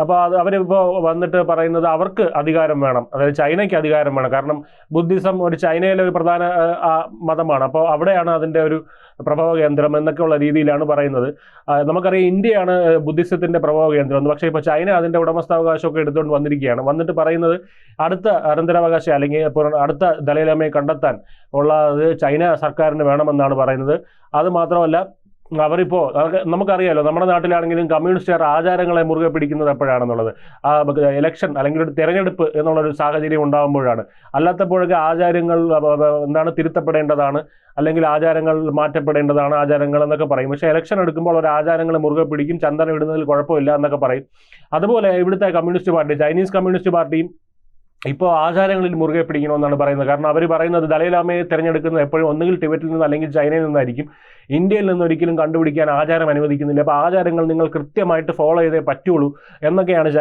അപ്പോൾ അവരിപ്പോൾ വന്നിട്ട് പറയുന്നത് അവർക്ക് അധികാരം വേണം, അതായത് ചൈനയ്ക്ക് അധികാരം വേണം. കാരണം ബുദ്ധിസം ഒരു ചൈനയിലെ ഒരു പ്രധാന മതമാണ്. അപ്പോൾ അവിടെയാണ് അതിൻ്റെ ഒരു പ്രഭവ കേന്ദ്രം എന്നൊക്കെയുള്ള രീതിയിലാണ് പറയുന്നത്. നമുക്കറിയാം ഇന്ത്യയാണ് ബുദ്ധിസത്തിൻ്റെ പ്രഭവ കേന്ദ്രം എന്ന്. പക്ഷേ ഇപ്പോൾ ചൈന അതിൻ്റെ ഉടമസ്ഥാവകാശമൊക്കെ എടുത്തുകൊണ്ട് വന്നിരിക്കുകയാണ്. വന്നിട്ട് പറയുന്നത് അടുത്ത അനന്തരാവകാശം അല്ലെങ്കിൽ അടുത്ത ദലൈലാമയെ കണ്ടെത്താൻ ഉള്ളത് ചൈന സർക്കാരിന് വേണമെന്നാണ് പറയുന്നത്. അത് മാത്രമല്ല, അവരിപ്പോൾ നമുക്കറിയാലോ, നമ്മുടെ നാട്ടിലാണെങ്കിലും കമ്മ്യൂണിസ്റ്റുകാർ ആചാരങ്ങളെ മുറുകെ പിടിക്കുന്നത് എപ്പോഴാണെന്നുള്ളത് ഇലക്ഷൻ അല്ലെങ്കിൽ ഒരു തെരഞ്ഞെടുപ്പ് എന്നുള്ളൊരു സാഹചര്യം ഉണ്ടാകുമ്പോഴാണ്. അല്ലാത്തപ്പോഴൊക്കെ ആചാരങ്ങൾ തിരുത്തപ്പെടേണ്ടതാണ്, അല്ലെങ്കിൽ ആചാരങ്ങൾ മാറ്റപ്പെടേണ്ടതാണ് ആചാരങ്ങൾ എന്നൊക്കെ പറയും. പക്ഷേ ഇലക്ഷൻ എടുക്കുമ്പോൾ ഒരു ആചാരങ്ങളെ മുറുകെ പിടിക്കും, ചന്ദനം ഇടുന്നതിൽ കുഴപ്പമില്ല എന്നൊക്കെ പറയും. അതുപോലെ ഇവിടുത്തെ കമ്മ്യൂണിസ്റ്റ് പാർട്ടി, ചൈനീസ് കമ്മ്യൂണിസ്റ്റ് പാർട്ടിയും ഇപ്പോൾ ആചാരങ്ങളിൽ മുറുകെ പിടിക്കണമെന്നാണ് പറയുന്നത്. കാരണം അവർ പറയുന്നത് ദലൈലാമയെ തിരഞ്ഞെടുക്കുന്നത് എപ്പോഴും ഒന്നുകിൽ ടിബറ്റിൽ നിന്ന് അല്ലെങ്കിൽ ചൈനയിൽ നിന്നായിരിക്കും. ഇന്ത്യയിൽ നിന്ന് ഒരിക്കലും കണ്ടുപിടിക്കാൻ ആചാരം അനുവദിക്കുന്നില്ല. അപ്പോൾ ആചാരങ്ങൾ നിങ്ങൾ കൃത്യമായിട്ട് ഫോളോ ചെയ്തേ പറ്റുള്ളൂ എന്നൊക്കെയാണ്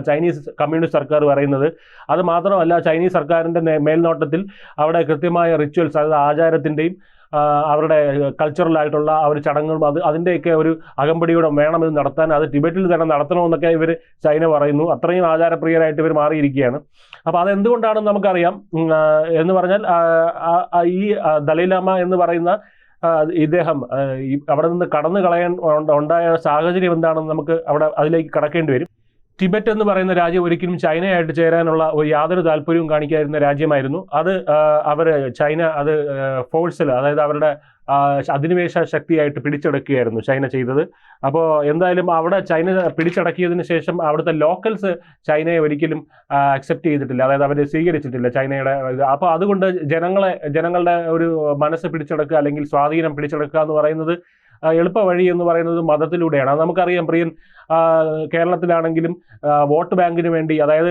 ചൈനീസ് കമ്മ്യൂണിസ്റ്റ് സർക്കാർ പറയുന്നത്. അത് മാത്രമല്ല, ചൈനീസ് സർക്കാരിൻ്റെ മേൽനോട്ടത്തിൽ അവിടെ കൃത്യമായ റിച്വൽസ്, അതായത് ആചാരത്തിൻ്റെയും അവരുടെ കൾച്ചറലായിട്ടുള്ള ആ ഒരു ചടങ്ങുകളും അതിൻ്റെയൊക്കെ ഒരു അകമ്പടിയോടെ വേണം ഇത് നടത്താൻ. അത് ടിബറ്റിൽ തന്നെ നടത്തണമെന്നൊക്കെ ചൈന പറയുന്നു. അത്രയും ആചാരപ്രിയരായിട്ട് ഇവർ മാറിയിരിക്കുകയാണ്. അപ്പോൾ അതെന്തുകൊണ്ടാണെന്ന് നമുക്കറിയാം. എന്ന് പറഞ്ഞാൽ ഈ ദലൈലാമ എന്ന് പറയുന്ന ഇദ്ദേഹം അവിടെ നിന്ന് കടന്നു കളയാൻ ഉണ്ടായ സാഹചര്യം എന്താണെന്ന് നമുക്ക് അതിലേക്ക് കടക്കേണ്ടി വരും. ടിബറ്റ് എന്ന് പറയുന്ന രാജ്യം ഒരിക്കലും ചൈനയായിട്ട് ചേരാനുള്ള യാതൊരു താല്പര്യവും കാണിക്കാതിരുന്ന രാജ്യമായിരുന്നു. ചൈന അത് ഫോഴ്സിൽ, അതായത് അവരുടെ അധിനിവേശ ശക്തിയായിട്ട് പിടിച്ചടക്കുകയായിരുന്നു ചൈന ചെയ്തത്. അപ്പോൾ എന്തായാലും അവിടെ ചൈന പിടിച്ചടക്കിയതിന് ശേഷം അവിടുത്തെ ലോക്കൽസ് ചൈനയെ ഒരിക്കലും അക്സെപ്റ്റ് ചെയ്തിട്ടില്ല, അതായത് അവരെ സ്വീകരിച്ചിട്ടില്ല ചൈനയുടെ. അപ്പോൾ അതുകൊണ്ട് ജനങ്ങളുടെ ഒരു മനസ്സ് പിടിച്ചടക്കുക അല്ലെങ്കിൽ സ്വാധീനം പിടിച്ചടക്കുക എന്ന് പറയുന്നത് എളുപ്പ വഴി എന്ന് പറയുന്നത് മതത്തിലൂടെയാണ്. അത് നമുക്കറിയാം. പ്രിയൻ കേരളത്തിലാണെങ്കിലും വോട്ട് ബാങ്കിന് വേണ്ടി, അതായത്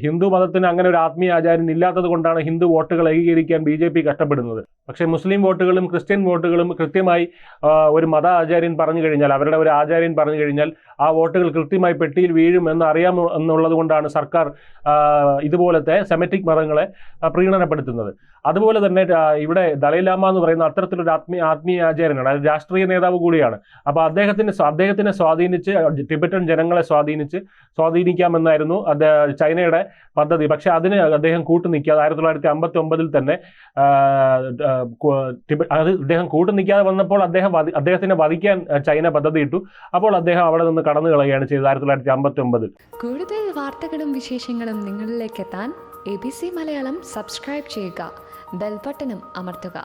ഹിന്ദു മതത്തിന് അങ്ങനെ ഒരു ആത്മീയ ആചാര്യൻ ഇല്ലാത്തത് കൊണ്ടാണ് ഹിന്ദു വോട്ടുകൾ ഏകീകരിക്കാൻ BJP കഷ്ടപ്പെടുന്നത്. പക്ഷേ മുസ്ലിം വോട്ടുകളും ക്രിസ്ത്യൻ വോട്ടുകളും കൃത്യമായി ഒരു മത ആചാര്യൻ പറഞ്ഞു കഴിഞ്ഞാൽ, അവരുടെ ഒരു ആചാര്യൻ പറഞ്ഞു കഴിഞ്ഞാൽ ആ വോട്ടുകൾ കൃത്യമായി പെട്ടിയിൽ വീഴും എന്നുള്ളത് കൊണ്ടാണ് സർക്കാർ ഇതുപോലത്തെ സെമറ്റിക് മതങ്ങളെ പ്രീണനപ്പെടുത്തുന്നത്. അതുപോലെ തന്നെ ഇവിടെ ദലൈലാമ എന്ന് പറയുന്ന അത്തരത്തിലൊരു ആത്മീയ ആചാര്യനാണ്, അത് രാഷ്ട്രീയ നേതാവ് കൂടിയാണ്. അപ്പോൾ അദ്ദേഹത്തിനെ സ്വാധീനിച്ച് ടിബറ്റൻ ജനങ്ങളെ സ്വാധീനിക്കാമെന്നായിരുന്നു ചൈനയുടെ പദ്ധതി. പക്ഷെ അതിന് അദ്ദേഹം കൂട്ടുനിൽക്കാതെ 1959 തന്നെ അദ്ദേഹം കൂട്ടുനിൽക്കാതെ വന്നപ്പോൾ അദ്ദേഹത്തിനെ വധിക്കാൻ ചൈന പദ്ധതിയിട്ടു. അപ്പോൾ അദ്ദേഹം അവിടെ നിന്ന് കടന്നു കളയുകയാണ് ചെയ്തത് 1959. കൂടുതൽ വാർത്തകളും വിശേഷങ്ങളും നിങ്ങളിലേക്ക് എത്താൻ ABC മലയാളം സബ്സ്ക്രൈബ് ചെയ്യുക, ബെൽ ബട്ടണും അമർത്തുക.